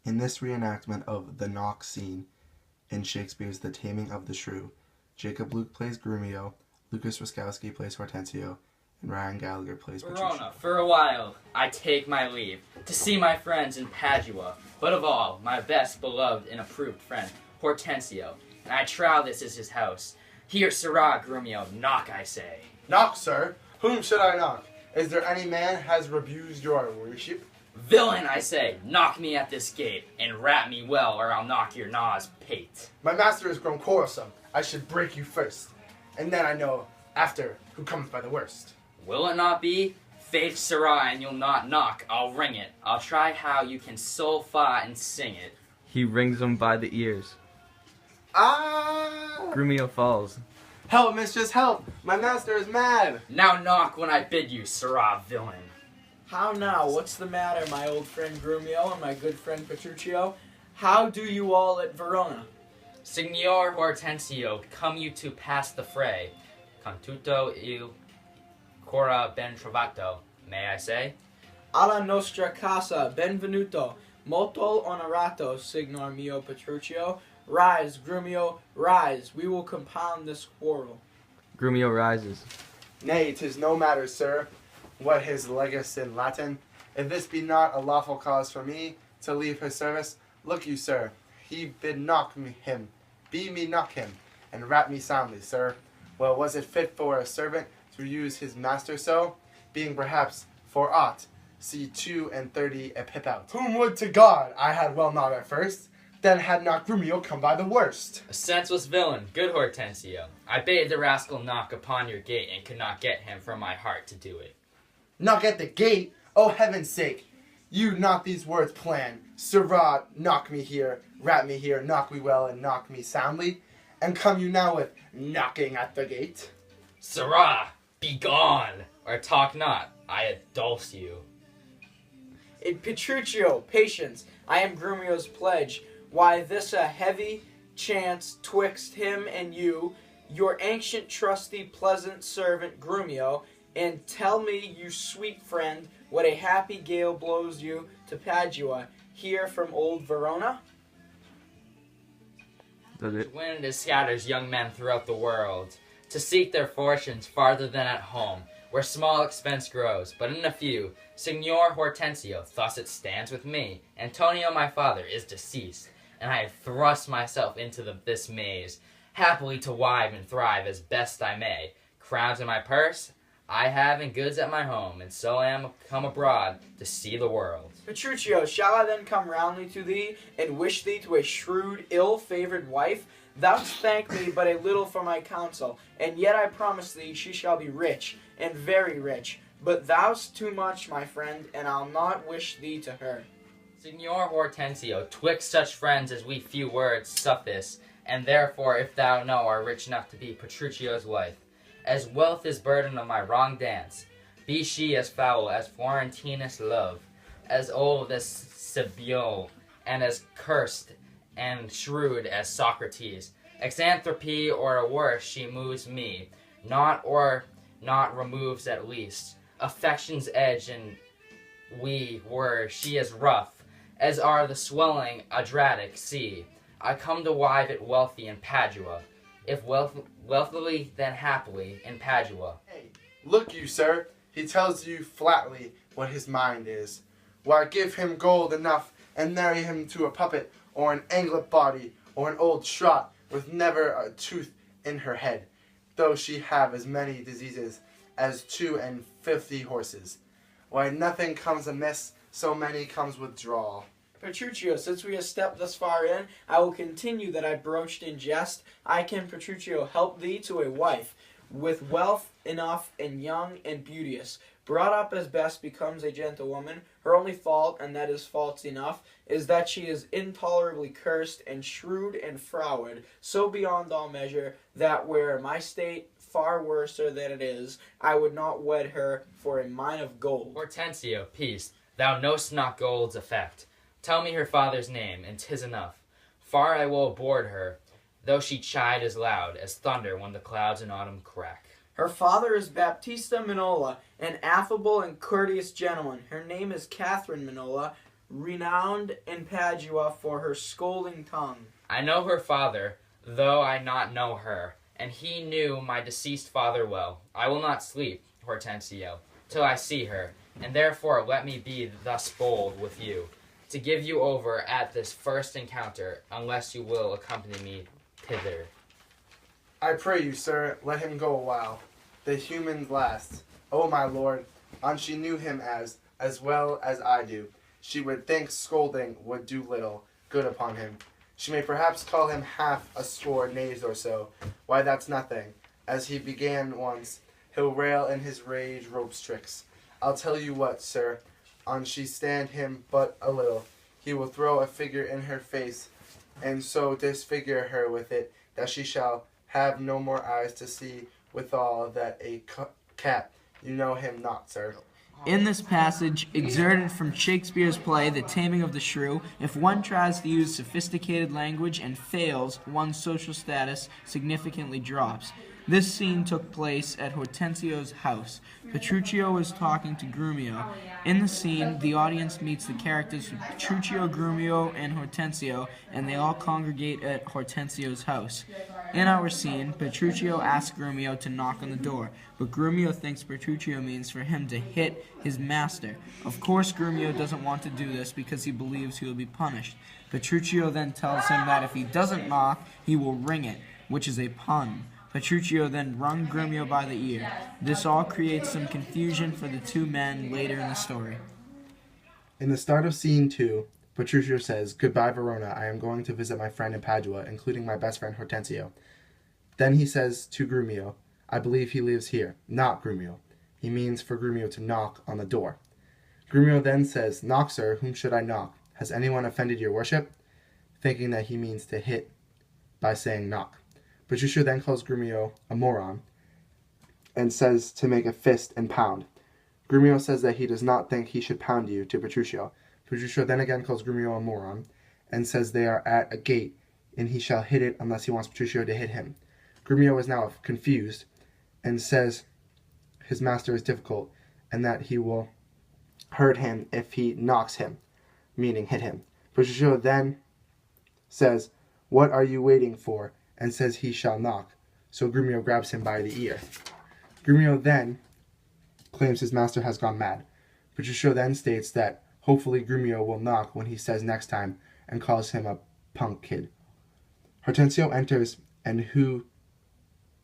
In this reenactment of the knock scene in Shakespeare's The Taming of the Shrew, Jacob Luke plays Grumio, Lucas Ruskowski plays Hortensio, and Ryan Gallagher plays Patricia. Verona, for a while, I take my leave, to see my friends in Padua, but of all, my best beloved and approved friend, Hortensio, and I trow this is his house. Here, sirrah, Grumio, knock, I say. Knock, sir. Whom should I knock? Is there any man has rebused your worship? Villain, I say, knock me at this gate, and rap me well, or I'll knock your naw's pate. My master has grown quarrelsome. I should break you first, and then I know, after, who comes by the worst. Will it not be? Faith, sirrah, and you'll not knock, I'll ring it. I'll try how you can sol fa and sing it. He wrings them by the ears. Ah! Grumio falls. Help, mistress, help! My master is mad! Now knock when I bid you, sirrah, villain. How now? What's the matter, my old friend Grumio and my good friend Petruchio? How do you all at Verona? Signor Hortensio, come you to pass the fray. Con tutto il cora ben trovato, may I say? Alla nostra casa, benvenuto, molto onorato, signor mio Petruchio. Rise, Grumio, rise, we will compound this quarrel. Grumio rises. Nay, 'tis no matter, sir, what his legis in Latin. If this be not a lawful cause for me to leave his service, look you, sir, he bid knock me him, be me knock him, and rap me soundly, sir. Well, was it fit for a servant to use his master so, being perhaps, for aught, see 2 and 30 a pip out? Whom would to God I had well not at first, then had not Grumio come by the worst. A senseless villain, good Hortensio. I bade the rascal knock upon your gate and could not get him from my heart to do it. Knock at the gate? Oh, heaven's sake! You not these words plan. Sirrah, knock me here, rap me here, knock me well, and knock me soundly. And come you now with knocking at the gate? Sirrah, be gone, or talk not, I adulse you. Petruchio, patience, I am Grumio's pledge. Why, this a heavy chance twixt him and you, your ancient, trusty, pleasant servant Grumio, and tell me, you sweet friend, what a happy gale blows you to Padua, here from old Verona? Does it? Wind scatters young men throughout the world, to seek their fortunes farther than at home, where small expense grows, but in a few. Signor Hortensio, thus it stands with me. Antonio, my father, is deceased, and I have thrust myself into this maze, happily to wive and thrive as best I may. Crowns in my purse I have, and goods at my home, and so am come abroad to see the world. Petruchio, shall I then come roundly to thee, and wish thee to a shrewd, ill-favoured wife? Thou'st thank me but a little for my counsel, and yet I promise thee she shall be rich, and very rich. But thou'st too much, my friend, and I'll not wish thee to her. Signor Hortensio, twixt such friends as we few words suffice, and therefore, if thou know, are rich enough to be Petruchio's wife. As wealth is burden of my wrong dance, be she as foul as Florentinus love, as old as Sibyl, and as cursed and shrewd as Socrates. Exanthropy or a worse, she moves me, not or not removes at least. Affection's edge and we were, she is rough, as are the swelling Adriatic sea. I come to wive it wealthy in Padua, if wealthily then happily in Padua. Hey, look you, sir, he tells you flatly what his mind is. Why, give him gold enough and marry him to a puppet, or an anglet body, or an old trot with never a tooth in her head, though she have as many diseases as 52 horses. Why, nothing comes amiss, so many comes withdrawal. Petruchio, since we have stepped thus far in, I will continue that I broached in jest. I can, Petruchio, help thee to a wife, with wealth enough, and young and beauteous, brought up as best becomes a gentlewoman. Her only fault, and that is faults enough, is that she is intolerably cursed, and shrewd and froward, so beyond all measure, that were my state far worser than it is, I would not wed her for a mine of gold. Hortensio, peace, thou know'st not gold's effect. Tell me her father's name, and 'tis enough. Far I will aboard her, though she chide as loud as thunder when the clouds in autumn crack. Her father is Baptista Minola, an affable and courteous gentleman. Her name is Catherine Minola. renowned in Padua for her scolding tongue. I know her father, though I not know her, and he knew my deceased father well. I will not sleep, Hortensio, till I see her, and therefore let me be thus bold with you, to give you over at this first encounter, unless you will accompany me thither. I pray you, sir, let him go a while. The human last. O my lord, an she knew him as well as I do, she would think scolding would do little good upon him. She may perhaps call him half a score knaves or so. Why, that's nothing. As he began once, he'll rail in his rage ropes tricks. I'll tell you what, sir, an she stand him but a little, he will throw a figure in her face, and so disfigure her with it, that she shall have no more eyes to see withal that a cat. You know him not, sir. In this passage, exerted from Shakespeare's play The Taming of the Shrew, if one tries to use sophisticated language and fails, one's social status significantly drops. This scene took place at Hortensio's house. Petruchio is talking to Grumio. In the scene, the audience meets the characters of Petruchio, Grumio, and Hortensio, and they all congregate at Hortensio's house. In our scene, Petruchio asks Grumio to knock on the door, but Grumio thinks Petruchio means for him to hit his master. Of course, Grumio doesn't want to do this because he believes he will be punished. Petruchio then tells him that if he doesn't knock, he will ring it, which is a pun. Petruchio then wrung Grumio by the ear. This all creates some confusion for the two men later in the story. In the start of scene 2, Petruchio says, "Goodbye, Verona. I am going to visit my friend in Padua, including my best friend Hortensio." Then he says to Grumio, "I believe he lives here." Not Grumio. He means for Grumio to knock on the door. Grumio then says, "Knock, sir. Whom should I knock? Has anyone offended your worship?" Thinking that he means to hit by saying knock. Petruchio then calls Grumio a moron and says to make a fist and pound. Grumio says that he does not think he should pound you to Petruchio. Petruchio then again calls Grumio a moron and says they are at a gate and he shall hit it unless he wants Petruchio to hit him. Grumio is now confused and says his master is difficult and that he will hurt him if he knocks him, meaning hit him. Petruchio then says, "What are you waiting for?" and says he shall knock. So Grumio grabs him by the ear. Grumio then claims his master has gone mad. Petruchio then states that hopefully Grumio will knock when he says next time and calls him a punk kid. Hortensio enters and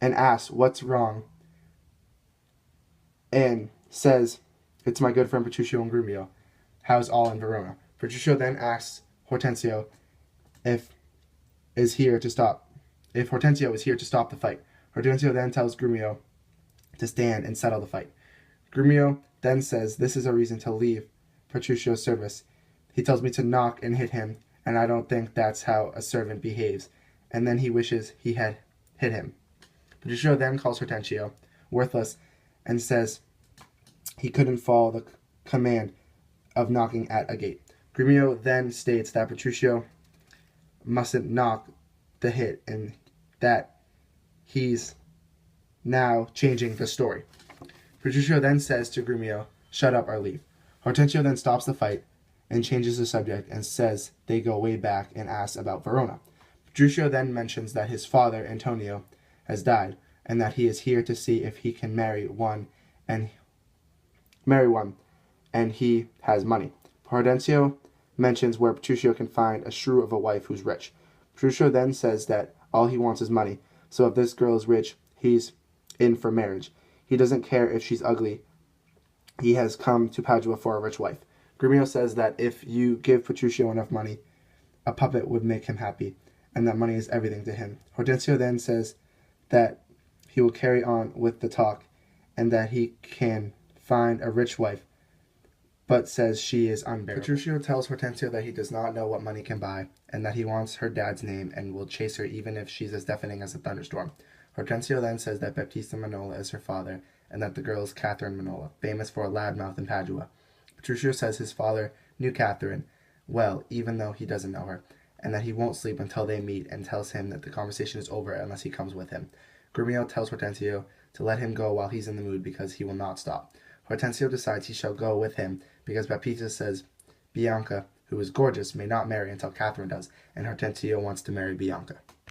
asks what's wrong and says, "It's my good friend Petruchio and Grumio. How's all in Verona?" Petruchio then asks Hortensio if Hortensio is here to stop the fight. Hortensio then tells Grumio to stand and settle the fight. Grumio then says this is a reason to leave Petruchio's service. He tells me to knock and hit him, and I don't think that's how a servant behaves. And then he wishes he had hit him. Petruchio then calls Hortensio worthless and says he couldn't follow the command of knocking at a gate. Grumio then states that Petruchio mustn't knock the hit and that he's now changing the story. Petruchio then says to Grumio, "Shut up or leave." Hortensio then stops the fight and changes the subject and says they go way back and asks about Verona. Petruchio then mentions that his father, Antonio, has died and that he is here to see if he can marry one and he has money. Hortensio mentions where Petruchio can find a shrew of a wife who's rich. Petruchio then says that all he wants is money, so if this girl is rich, he's in for marriage. He doesn't care if she's ugly. He has come to Padua for a rich wife. Grumio says that if you give Petruchio enough money, a puppet would make him happy, and that money is everything to him. Hortensio then says that he will carry on with the talk, and that he can find a rich wife, but says she is unbearable. Petruchio tells Hortensio that he does not know what money can buy, and that he wants her dad's name and will chase her even if she's as deafening as a thunderstorm. Hortensio then says that Baptista Manola is her father, and that the girl is Catherine Manola, famous for a loud mouth in Padua. Petruchio says his father knew Catherine well, even though he doesn't know her, and that he won't sleep until they meet, and tells him that the conversation is over unless he comes with him. Grumio tells Hortensio to let him go while he's in the mood because he will not stop. Hortensio decides he shall go with him because Baptista says Bianca who is gorgeous, may not marry until Catherine does, and Hortensio wants to marry Bianca.